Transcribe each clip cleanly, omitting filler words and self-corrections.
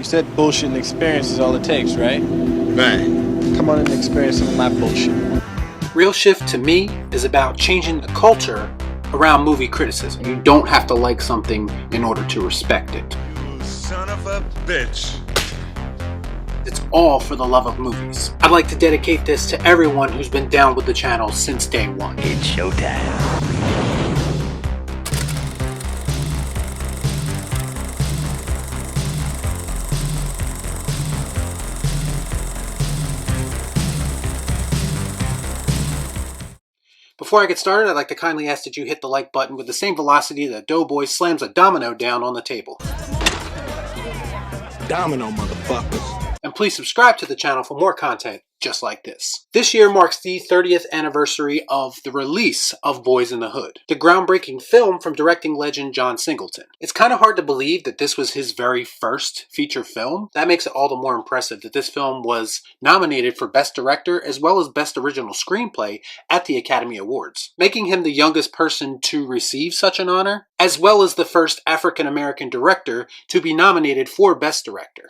You said bullshit and experience is all it takes, right? Right. Come on and experience some of my bullshit. Real Shift to me is about changing the culture around movie criticism. You don't have to like something in order to respect it. You son of a bitch. It's all for the love of movies. I'd like to dedicate this to everyone who's been down with the channel since day one. It's showtime. Before I get started, I'd like to kindly ask that you hit the like button with the same velocity that Doughboy slams a domino down on the table. Domino, motherfuckers. And please subscribe to the channel for more content just like this. This year marks the 30th anniversary of the release of Boyz N The Hood, the groundbreaking film from directing legend John Singleton. It's kind of hard to believe that this was his very first feature film. That makes it all the more impressive that this film was nominated for Best Director as well as Best Original Screenplay at the Academy Awards, making him the youngest person to receive such an honor, as well as the first African-American director to be nominated for Best Director.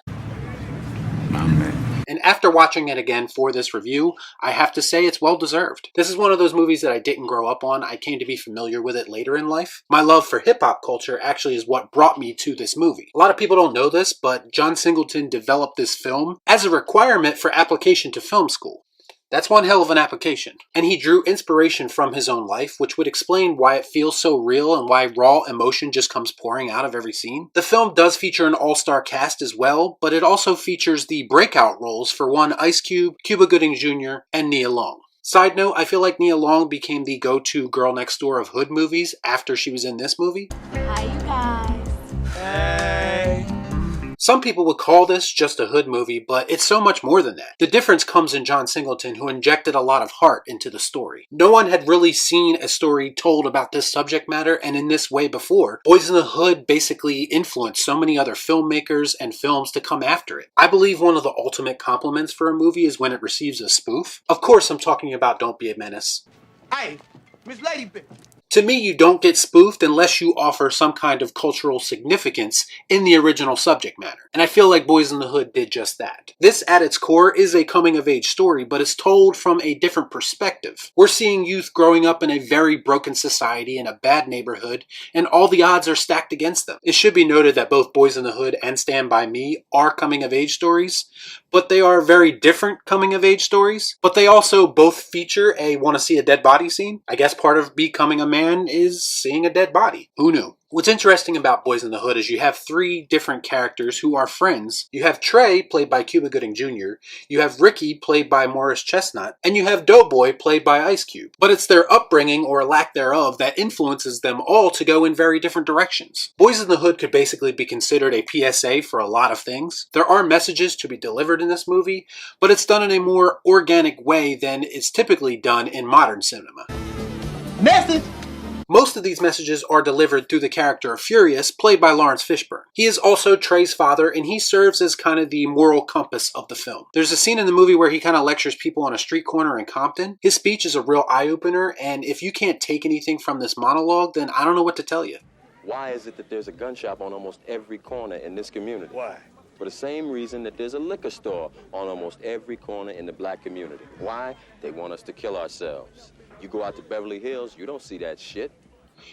And after watching it again for this review, I have to say it's well deserved. This is one of those movies that I didn't grow up on. I came to be familiar with it later in life. My love for hip-hop culture actually is what brought me to this movie. A lot of people don't know this, but John Singleton developed this film as a requirement for application to film school. That's one hell of an application. And he drew inspiration from his own life, which would explain why it feels so real and why raw emotion just comes pouring out of every scene. The film does feature an all-star cast as well, but it also features the breakout roles for one Ice Cube, Cuba Gooding Jr., and Nia Long. Side note, I feel like Nia Long became the go-to girl next door of hood movies after she was in this movie. Hi, you guys. Hey. Some people would call this just a hood movie, but it's so much more than that. The difference comes in John Singleton, who injected a lot of heart into the story. No one had really seen a story told about this subject matter and in this way before. Boyz N The Hood basically influenced so many other filmmakers and films to come after it. I believe one of the ultimate compliments for a movie is when it receives a spoof. Of course, I'm talking about Don't Be a Menace. Hey, Miss Ladybug. To me, you don't get spoofed unless you offer some kind of cultural significance in the original subject matter. And I feel like Boyz N The Hood did just that. This, at its core, is a coming-of-age story, but it's told from a different perspective. We're seeing youth growing up in a very broken society in a bad neighborhood, and all the odds are stacked against them. It should be noted that both Boyz N The Hood and Stand By Me are coming-of-age stories, but they are very different coming-of-age stories. But they also both feature a wanna-see-a-dead-body scene. I guess part of becoming a man is seeing a dead body. Who knew? What's interesting about Boyz N The Hood is you have three different characters who are friends. You have Trey, played by Cuba Gooding Jr., you have Ricky, played by Morris Chestnut, and you have Doughboy, played by Ice Cube. But it's their upbringing, or lack thereof, that influences them all to go in very different directions. Boyz N The Hood could basically be considered a PSA for a lot of things. There are messages to be delivered in this movie, but it's done in a more organic way than it's typically done in modern cinema. Message. Most of these messages are delivered through the character of Furious, played by Laurence Fishburne. He is also Trey's father, and he serves as kind of the moral compass of the film. There's a scene in the movie where he kind of lectures people on a street corner in Compton. His speech is a real eye-opener, and if you can't take anything from this monologue, then I don't know what to tell you. Why is it that there's a gun shop on almost every corner in this community? Why? For the same reason that there's a liquor store on almost every corner in the black community. Why? They want us to kill ourselves. You go out to Beverly Hills, you don't see that shit.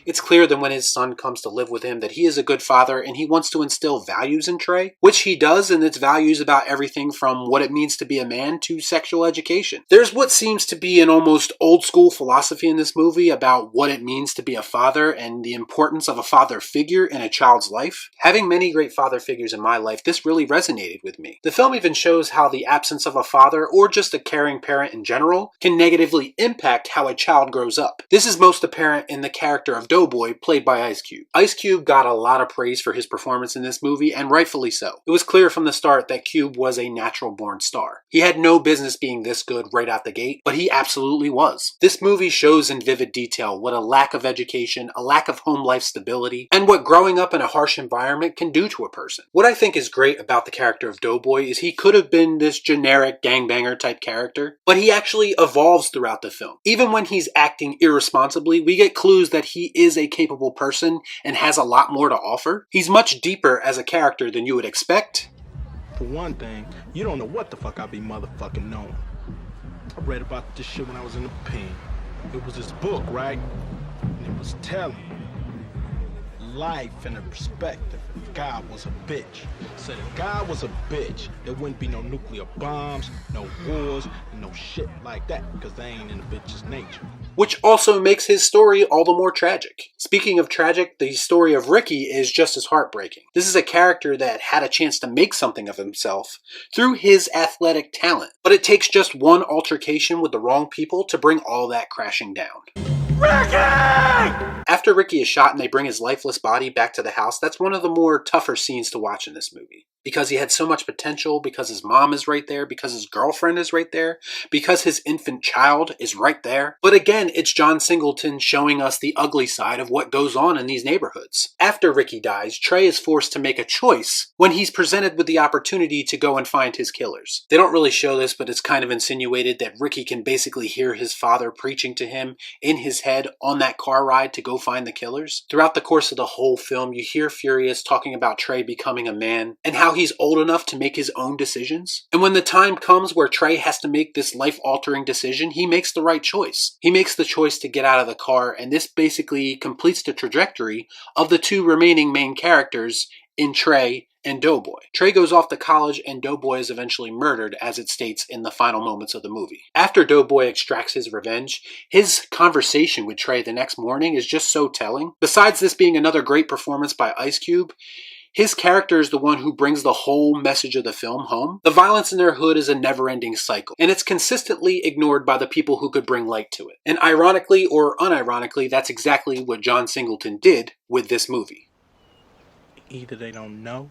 It's clear that when his son comes to live with him that he is a good father and he wants to instill values in Trey, which he does, and it's values about everything from what it means to be a man to sexual education. There's what seems to be an almost old school philosophy in this movie about what it means to be a father and the importance of a father figure in a child's life. Having many great father figures in my life, this really resonated with me. The film even shows how the absence of a father, or just a caring parent in general, can negatively impact how a child grows up. This is most apparent in the character of Doughboy, played by Ice Cube. Ice Cube got a lot of praise for his performance in this movie, and rightfully so. It was clear from the start that Cube was a natural-born star. He had no business being this good right out the gate, but he absolutely was. This movie shows in vivid detail what a lack of education, a lack of home life stability, and what growing up in a harsh environment can do to a person. What I think is great about the character of Doughboy is he could have been this generic gangbanger type character, but he actually evolves throughout the film. Even when he's acting irresponsibly, we get clues that he is a capable person and has a lot more to offer. He's much deeper as a character than you would expect, For one thing, you don't know what the fuck I be motherfucking knowing. I read about this shit when I was in the pen. It was this book, right? And it was telling life in a perspective. If God was a bitch. Said if God was a bitch, there wouldn't be no nuclear bombs, no wars, and no shit like that, because they ain't in a bitch's nature. Which also makes his story all the more tragic. Speaking of tragic, the story of Ricky is just as heartbreaking. This is a character that had a chance to make something of himself through his athletic talent, but it takes just one altercation with the wrong people to bring all that crashing down. Ricky! After Ricky is shot and they bring his lifeless body back to the house, that's one of the more tougher scenes to watch in this movie. Because he had so much potential, because his mom is right there, because his girlfriend is right there, because his infant child is right there. But again, it's John Singleton showing us the ugly side of what goes on in these neighborhoods. After Ricky dies, Trey is forced to make a choice when he's presented with the opportunity to go and find his killers. They don't really show this, but it's kind of insinuated that Ricky can basically hear his father preaching to him in his head on that car ride to go find the killers. Throughout the course of the whole film, you hear Furious talking about Trey becoming a man and how he's old enough to make his own decisions. And when the time comes where Trey has to make this life-altering decision, he makes the right choice. He makes the choice to get out of the car, and this basically completes the trajectory of the two remaining main characters in Trey and Doughboy. Trey goes off to college and Doughboy is eventually murdered, as it states in the final moments of the movie. After Doughboy extracts his revenge, his conversation with Trey the next morning is just so telling. Besides this being another great performance by Ice Cube, his character is the one who brings the whole message of the film home. The violence in their hood is a never-ending cycle, and it's consistently ignored by the people who could bring light to it. And ironically or unironically, that's exactly what John Singleton did with this movie. Either they don't know,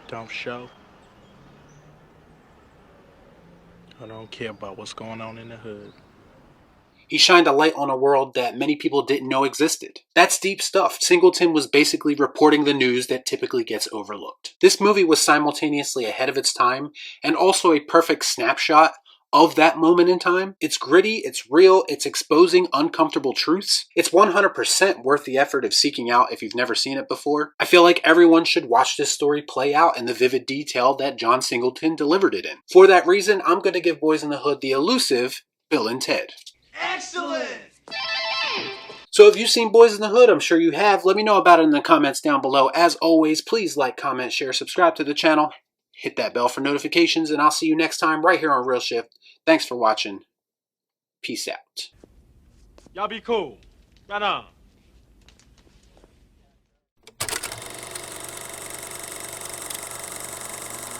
don't show, or don't care about what's going on in the hood. He shined a light on a world that many people didn't know existed. That's deep stuff. Singleton was basically reporting the news that typically gets overlooked. This movie was simultaneously ahead of its time and also a perfect snapshot of that moment in time. It's gritty, it's real, it's exposing uncomfortable truths. It's 100% worth the effort of seeking out if you've never seen it before. I feel like everyone should watch this story play out in the vivid detail that John Singleton delivered it in. For that reason, I'm going to give Boyz N The Hood the elusive Bill and Ted. Excellent! So have you seen Boyz N The Hood? I'm sure you have. Let me know about it in the comments down below. As always, please like, comment, share, subscribe to the channel. Hit that bell for notifications, and I'll see you next time right here on Real Shift. Thanks for watching. Peace out. Y'all be cool. Right on.